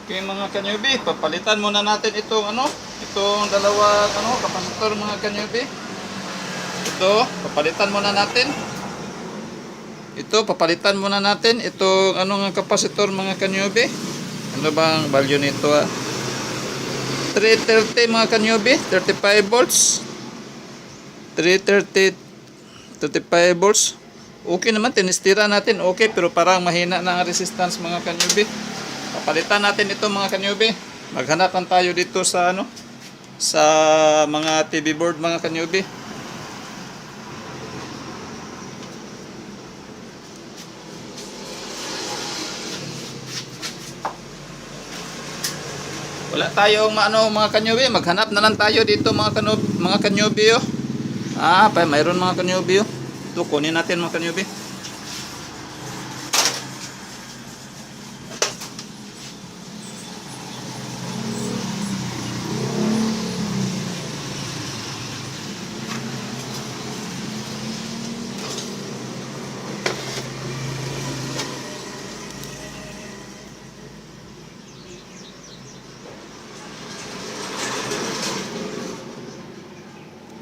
Okay mga kanyubi, papalitan muna natin itong itong dalawa kapasitor mga kanyubi. Ito, papalitan muna natin. Ito, papalitan muna natin itong nga kapasitor mga kanyubi. Ano bang value nito 330 mga kanyubi, 35 volts. 330 35 volts. Okay naman, tinistira natin. Okay, pero parang mahina na ang resistance mga kanyubi. Papalitan natin ito mga kanyubi. Maghanapan tayo dito sa sa mga TV board mga kanyubi. Wala tayong mga kanyubi. Maghanap na lang tayo dito mga kanyubi oh. Mayroon mga kanyubi oh. Ito, kunin natin mga kanyubi.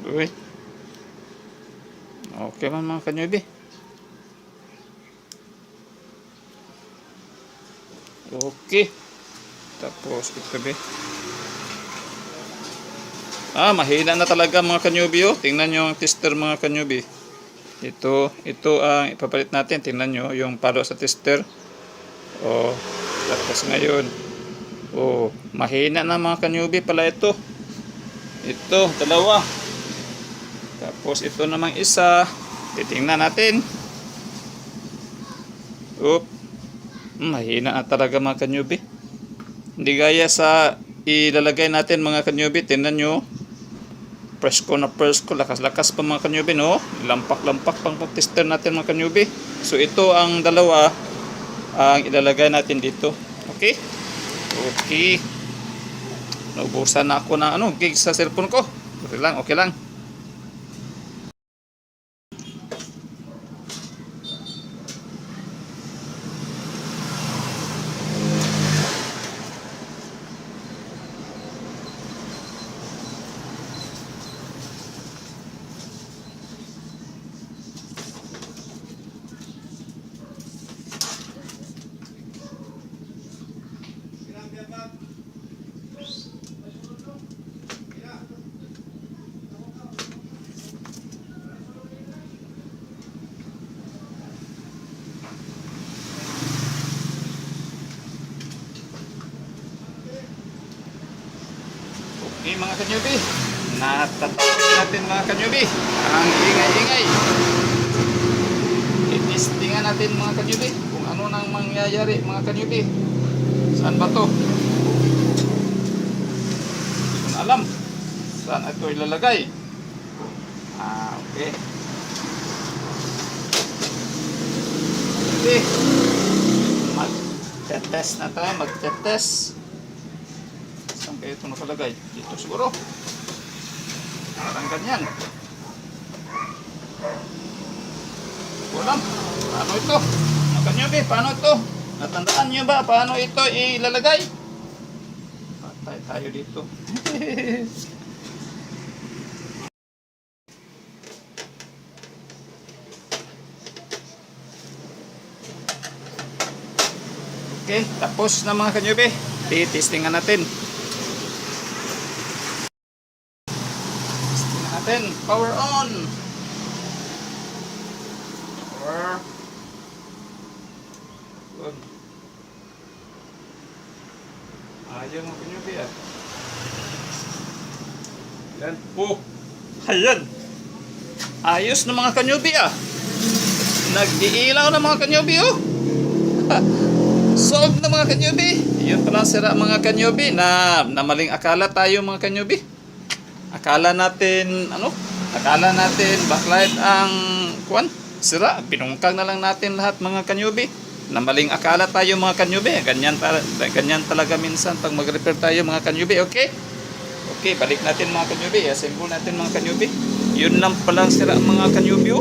Uy. Okay man mga kanyubi. Okay. Tapos ito be. Mahina na talaga mga kanyubi oh. Tingnan nyo ang tester mga kanyubi. Ito ang ipapalit natin. Tingnan nyo yung palo sa tester. Oh, tapos ngayon. Oh, mahina na mga kanyubi pala ito. Ito, dalawa. Tapos ito namang isa. Titingnan natin. Mahina na talaga mga kanyubi. Hindi gaya sa ilalagay natin mga kanyubi. Tingnan nyo. Presko na presko. Lakas-lakas pa mga kanyubi no. Lampak-lampak pang tester natin mga kanyubi. So ito ang dalawa ang ilalagay natin dito. Okay? Okay. Naubusan na ako ng gig sa cellphone ko. Okay lang, okay lang. Okay mga kanyubi, natatapos natin mga kanyubi ang ingay-ingay. Itistingan natin mga kanyubi kung ano nang mangyayari mga kanyubi. Saan ba to? Hindi ko na alam saan ito ilalagay. Okay. Okay, mag-test na tayo, mag-test. Saan kayo ito nakalagay? Dito siguro. Parang ganyan. Walang. Paano ito? Nakan nyo ba? Paano ito? Natandaan nyo ba? Paano ito ilalagay? Patay tayo dito. Okay, tapos na mga kanyubi. Titistingan natin. Power on. Power. Good. Ayaw mo kanyubi Yan. Ayan. Ayos na mga kanyubi Nag-iilaw na mga kanyubi Solve na mga kanyubi. Yun pala sira mga kanyubi na maling akala tayo mga kanyubi. Akala natin backlight ang sira. Pinungkag na lang natin lahat mga kanyubi. Na maling akala tayo mga kanyubi. Ganyan talaga minsan pag mag-repair tayo mga kanyubi. Okay? Okay, balik natin mga kanyubi. Assemble natin mga kanyubi. Yun lang palang sira mga kanyubi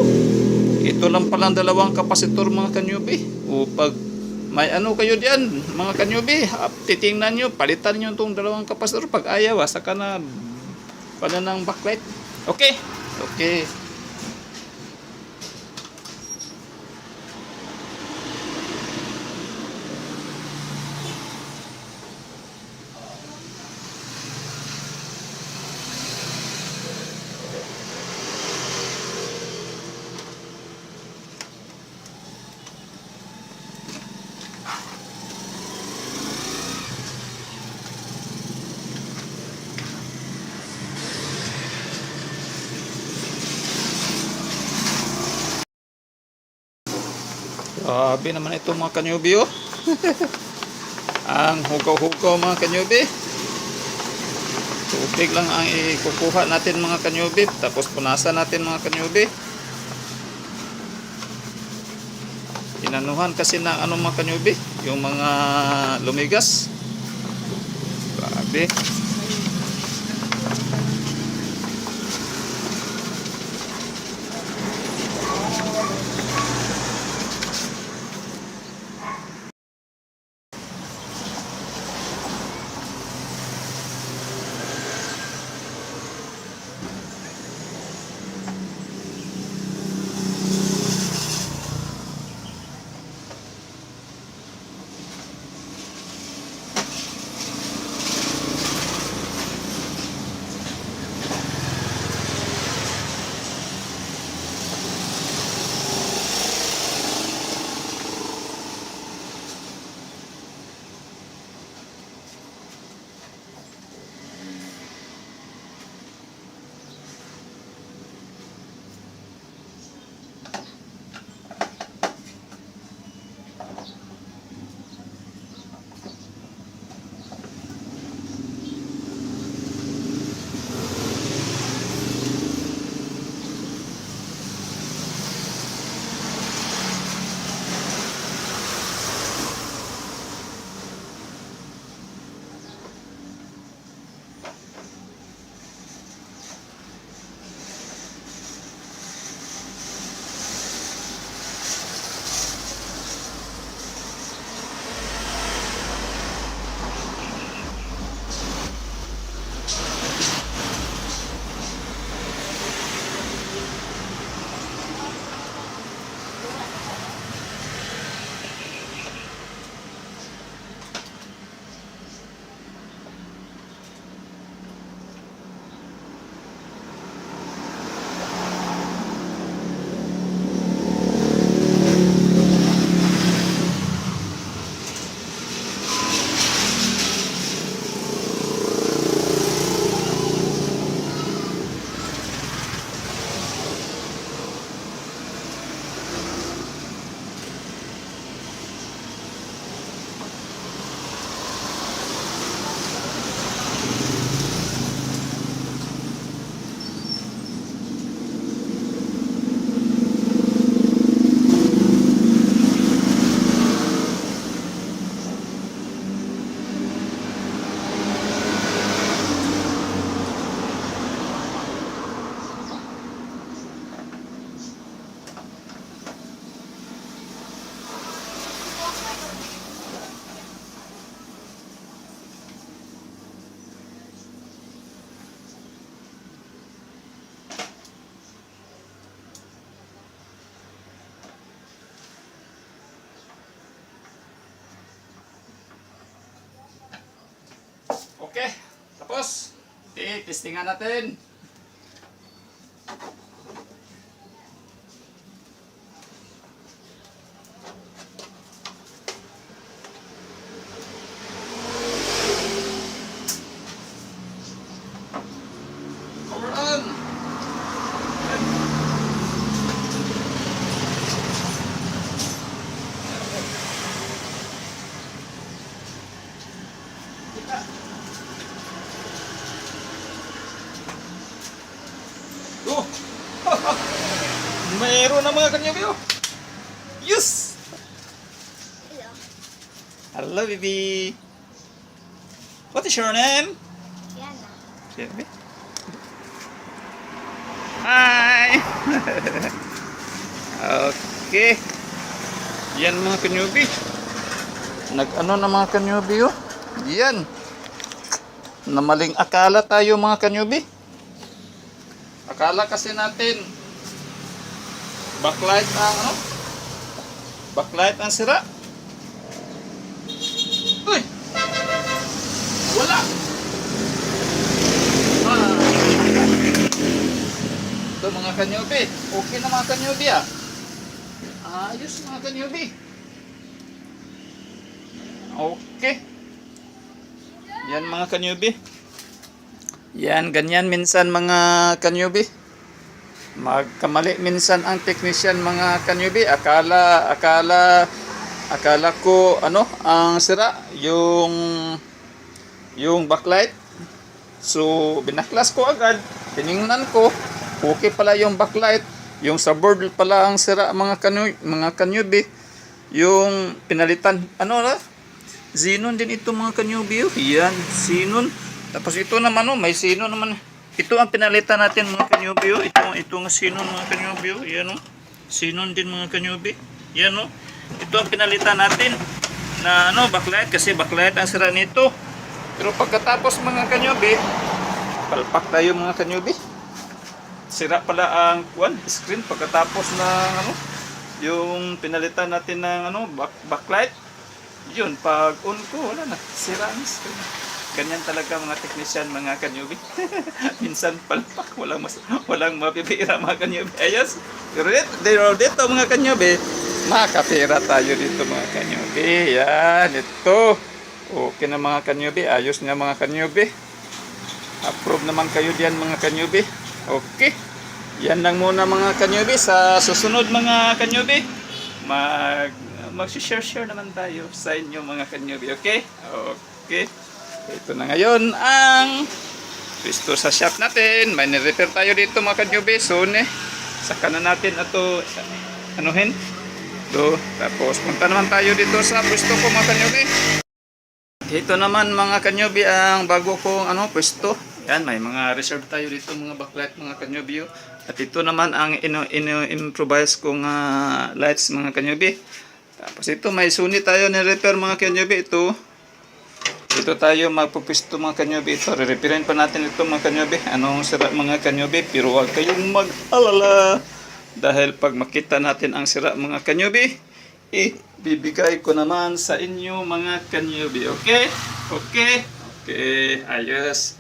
Ito lang palang dalawang kapasitor mga kanyubi. Pag may ano kayo diyan, mga kanyubi, titingnan nyo, palitan nyo itong dalawang kapasitor. Pag ayaw, saka na pala ng backlight. Okay? Okay. Grabe naman ito mga kanyubi, oh. Ang hugaw-hugaw mga kanyubi. Tubig lang ang ikukuha natin mga kanyubi. Tapos punasan natin mga kanyubi. Inanuhan kasi ng ano mga kanyubi, yung mga lumigas. Grabe. Okay, tapos testingan natin. Cover on. Oh! Mayroon na mga kanyang view. Yes! Hello. Hello, baby. What is your name? Yana. Baby. Hi! Okay. Yan mga kanyubi. Nag-ano na mga kanyubi, oh. Yan. Na maling akala tayo mga kanyubi. Akala kasi natin backlight ang ano? Backlight ang sira. Uy! Wala! Ito mga kanyubi. Okay na mga kanyubi, ah. Ayos mga kanyubi. Okay. Yan mga kanyubi. Yan, ganyan minsan mga kanyubi. Magkamali minsan ang technician mga kanyubi. Akala ko ano, ang sira yung backlight. So binaklas ko agad. Tiningnan ko, okay pala yung backlight. Yung sa board pala ang sira mga kanyubi. Yung pinalitan, ano na? Xenon din ito mga kanyubi. Yan, Xenon. Tapos ito naman, oh, may Xenon naman. Ito ang pinalitan natin mga kanyubi. Ito ang Xenon mga kanyubi. Yan, oh. Xenon din mga kanyubi. Yan, oh. Ito ang pinalitan natin na ano, backlight. Kasi backlight ang sira nito. Pero pagkatapos mga kanyubi, palpak tayo mga kanyubi. Sira pala ang screen pagkatapos ng ano, yung pinalitan natin ng ano, backlight. Yun, pag on ko, wala na. Sira ang screen. Ganyan talaga mga technician, mga kanyubi. Minsan palpak, walang mapipira mga kanyubi. Ayos. Pero dito mga kanyubi, makapira tayo dito mga kanyubi. Yan, ito. Okay na mga kanyubi. Ayos na mga kanyubi. Approve naman kayo diyan mga kanyubi. Okay. Yan lang muna mga kanyubi. Sa susunod mga kanyubi, mag-share naman tayo sa inyo mga kanyubi. Okay? Okay. Ito na ngayon ang pisto sa shop natin. May ni-repair tayo dito mga kanyubi. Soon saka na natin ito anuhin. Tapos punta naman tayo dito sa pwesto ko mga kanyubi. Ito naman mga kanyubi ang bago kong pwesto. Yan, may mga reserve tayo dito mga backlight mga kanyubi. At ito naman ang improvise kong lights mga kanyubi. Tapos ito may Sony tayo ni-repair mga kanyubi. Ito tayo magpupisto mga kanyubi. Ito, re-repairin pa natin ito mga kanyubi. Anong sira mga kanyubi? Pero huwag kayong mag-alala. Dahil pag makita natin ang sira mga kanyubi, bibigay ko naman sa inyo mga kanyubi. Okay? Okay? Okay, ayos.